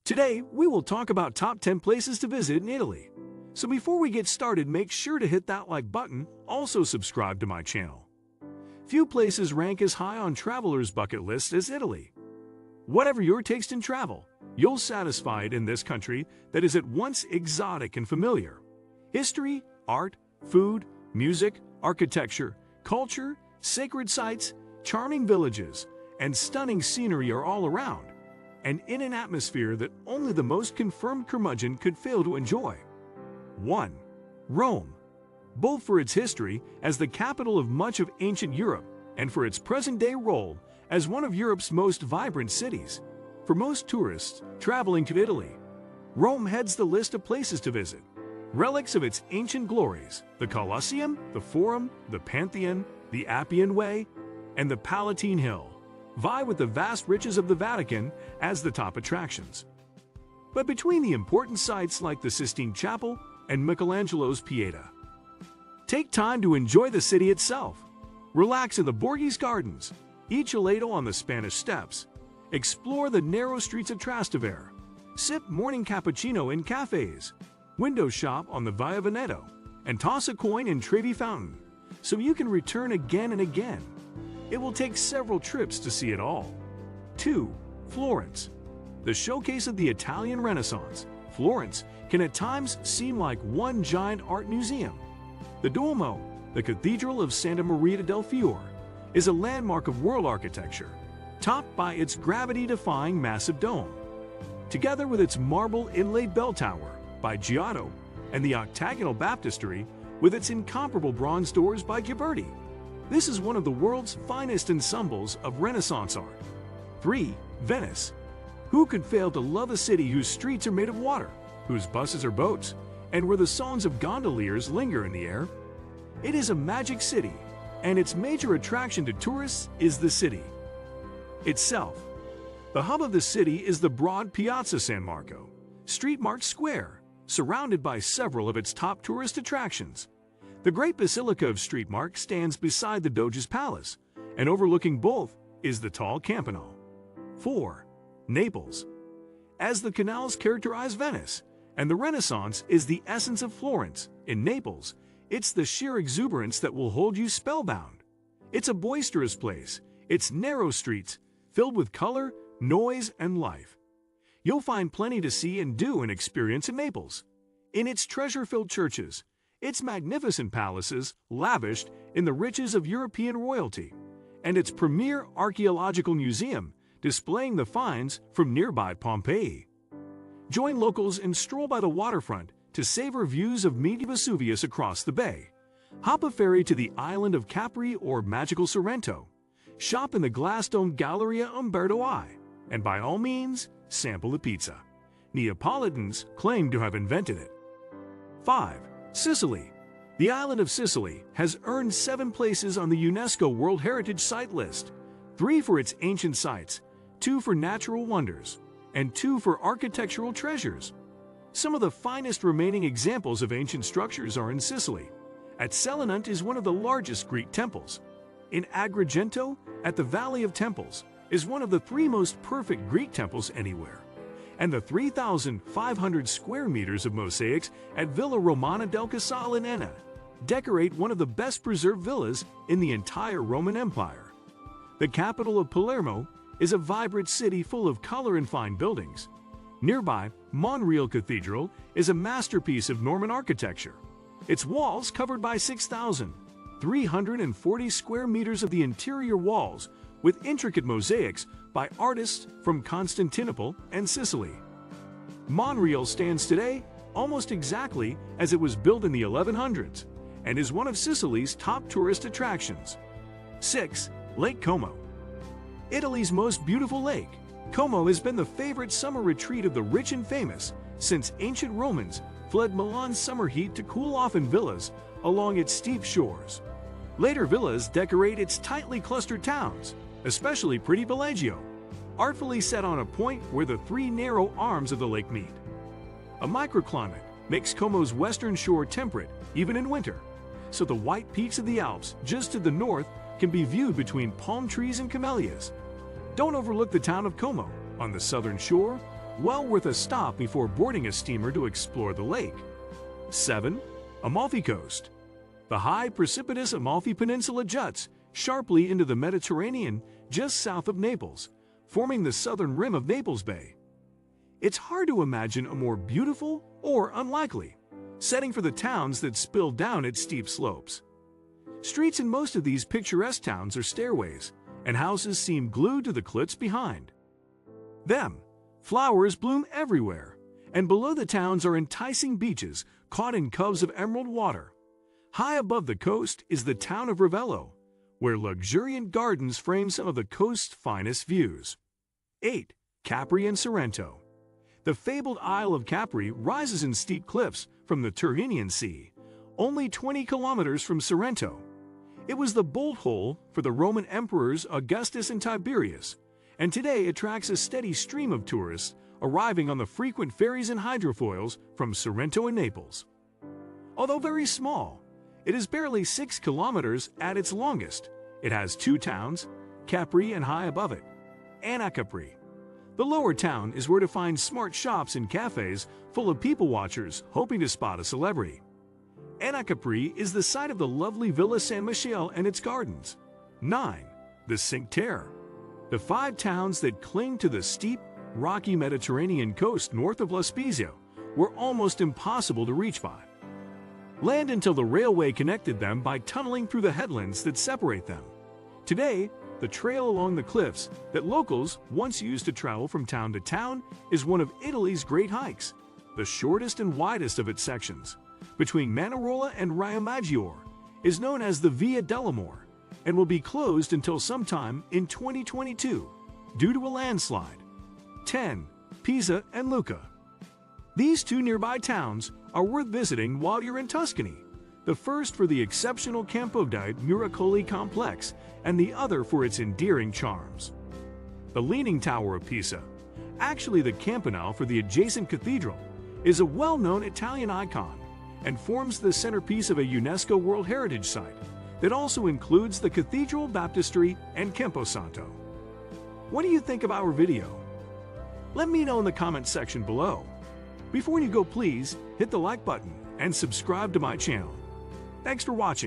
Today, we will talk about top 10 places to visit in Italy. So before we get started, make sure to hit that like button, also subscribe to my channel. Few places rank as high on travelers' bucket lists as Italy. Whatever your taste in travel, you'll satisfy it in this country that is at once exotic and familiar. History, art, food, music, architecture, culture, sacred sites, charming villages, and stunning scenery are all around, and in an atmosphere that only the most confirmed curmudgeon could fail to enjoy. 1. Rome. Both for its history as the capital of much of ancient Europe and for its present-day role as one of Europe's most vibrant cities. For most tourists traveling to Italy, Rome heads the list of places to visit. Relics of its ancient glories, the Colosseum, the Forum, the Pantheon, the Appian Way, and the Palatine Hill, vie with the vast riches of the Vatican as the top attractions. But between the important sites like the Sistine Chapel and Michelangelo's Pieta, take time to enjoy the city itself. Relax in the Borghese Gardens, eat gelato on the Spanish Steps, explore the narrow streets of Trastevere, sip morning cappuccino in cafes, window shop on the Via Veneto, and toss a coin in Trevi Fountain, so you can return again and again. It will take several trips to see it all. 2. Florence. The showcase of the Italian Renaissance, Florence can at times seem like one giant art museum. The Duomo, the Cathedral of Santa Maria del Fiore, is a landmark of world architecture, topped by its gravity-defying massive dome. Together with its marble inlaid bell tower by Giotto and the octagonal baptistry with its incomparable bronze doors by Ghiberti, this is one of the world's finest ensembles of Renaissance art. 3. Venice. Who could fail to love a city whose streets are made of water, whose buses are boats, and where the songs of gondoliers linger in the air? It is a magic city, and its major attraction to tourists is the city itself. The hub of the city is the broad Piazza San Marco, street marked square, surrounded by several of its top tourist attractions. The Great Basilica of Street Mark stands beside the Doge's Palace, and overlooking both is the tall Campanile. 4. Naples. As the canals characterize Venice, and the Renaissance is the essence of Florence, in Naples, it's the sheer exuberance that will hold you spellbound. It's a boisterous place, its narrow streets, filled with color, noise, and life. You'll find plenty to see and do and experience in Naples. In its treasure-filled churches, its magnificent palaces lavished in the riches of European royalty, and its premier archaeological museum displaying the finds from nearby Pompeii. Join locals and stroll by the waterfront to savor views of Midi Vesuvius across the bay. Hop a ferry to the island of Capri or magical Sorrento. Shop in the glass-domed Galleria Umberto I, and by all means, sample the pizza. Neapolitans claim to have invented it. 5. Sicily. The island of Sicily has earned 7 places on the UNESCO World Heritage Site list, 3 for its ancient sites, 2 for natural wonders, and 2 for architectural treasures. Some of the finest remaining examples of ancient structures are in Sicily. At Selinunt is one of the largest Greek temples. In Agrigento, at the Valley of Temples, is one of the 3 most perfect Greek temples anywhere. And the 3,500 square meters of mosaics at Villa Romana del Casale in Enna decorate one of the best preserved villas in the entire Roman Empire. The capital of Palermo is a vibrant city full of color and fine buildings. Nearby, Monreale Cathedral is a masterpiece of Norman architecture. Its walls covered by 6,340 square meters of the interior walls with intricate mosaics by artists from Constantinople and Sicily. Monreale stands today almost exactly as it was built in the 1100s and is one of Sicily's top tourist attractions. 6. Lake Como. Italy's most beautiful lake, Como has been the favorite summer retreat of the rich and famous since ancient Romans fled Milan's summer heat to cool off in villas along its steep shores. Later villas decorate its tightly clustered towns, especially pretty Bellagio, artfully set on a point where the 3 narrow arms of the lake meet. A microclimate makes Como's western shore temperate even in winter, so the white peaks of the Alps just to the north can be viewed between palm trees and camellias. Don't overlook the town of Como on the southern shore, well worth a stop before boarding a steamer to explore the lake. 7. Amalfi Coast. The high, precipitous Amalfi Peninsula juts sharply into the Mediterranean just south of Naples, forming the southern rim of Naples Bay. It's hard to imagine a more beautiful or unlikely setting for the towns that spill down its steep slopes. Streets in most of these picturesque towns are stairways, and houses seem glued to the cliffs behind them. Flowers bloom everywhere, and below the towns are enticing beaches caught in coves of emerald water. High above the coast is the town of Ravello, where luxuriant gardens frame some of the coast's finest views. 8. Capri and Sorrento. The fabled Isle of Capri rises in steep cliffs from the Tyrrhenian Sea, only 20 kilometers from Sorrento. It was the bolt hole for the Roman emperors Augustus and Tiberius, and today attracts a steady stream of tourists arriving on the frequent ferries and hydrofoils from Sorrento and Naples. Although very small, it is barely 6 kilometers at its longest. It has 2 towns, Capri and high above it, Anacapri. The lower town is where to find smart shops and cafes full of people watchers hoping to spot a celebrity. Anacapri is the site of the lovely Villa San Michele and its gardens. 9. The Cinque Terre. The 5 towns that cling to the steep, rocky Mediterranean coast north of La Spezia were almost impossible to reach by land until the railway connected them by tunneling through the headlands that separate them. Today, the trail along the cliffs that locals once used to travel from town to town is one of Italy's great hikes, the shortest and widest of its sections, between Manarola and Riomaggiore, is known as the Via dell'Amore and will be closed until sometime in 2022 due to a landslide. 10. Pisa and Lucca. These 2 nearby towns are worth visiting while you're in Tuscany, the first for the exceptional Campo dei Miracoli complex and the other for its endearing charms. The Leaning Tower of Pisa, actually the campanile for the adjacent cathedral, is a well-known Italian icon and forms the centerpiece of a UNESCO World Heritage Site that also includes the Cathedral Baptistry and Camposanto. What do you think of our video? Let me know in the comments section below. Before you go, please hit the like button and subscribe to my channel. Thanks for watching.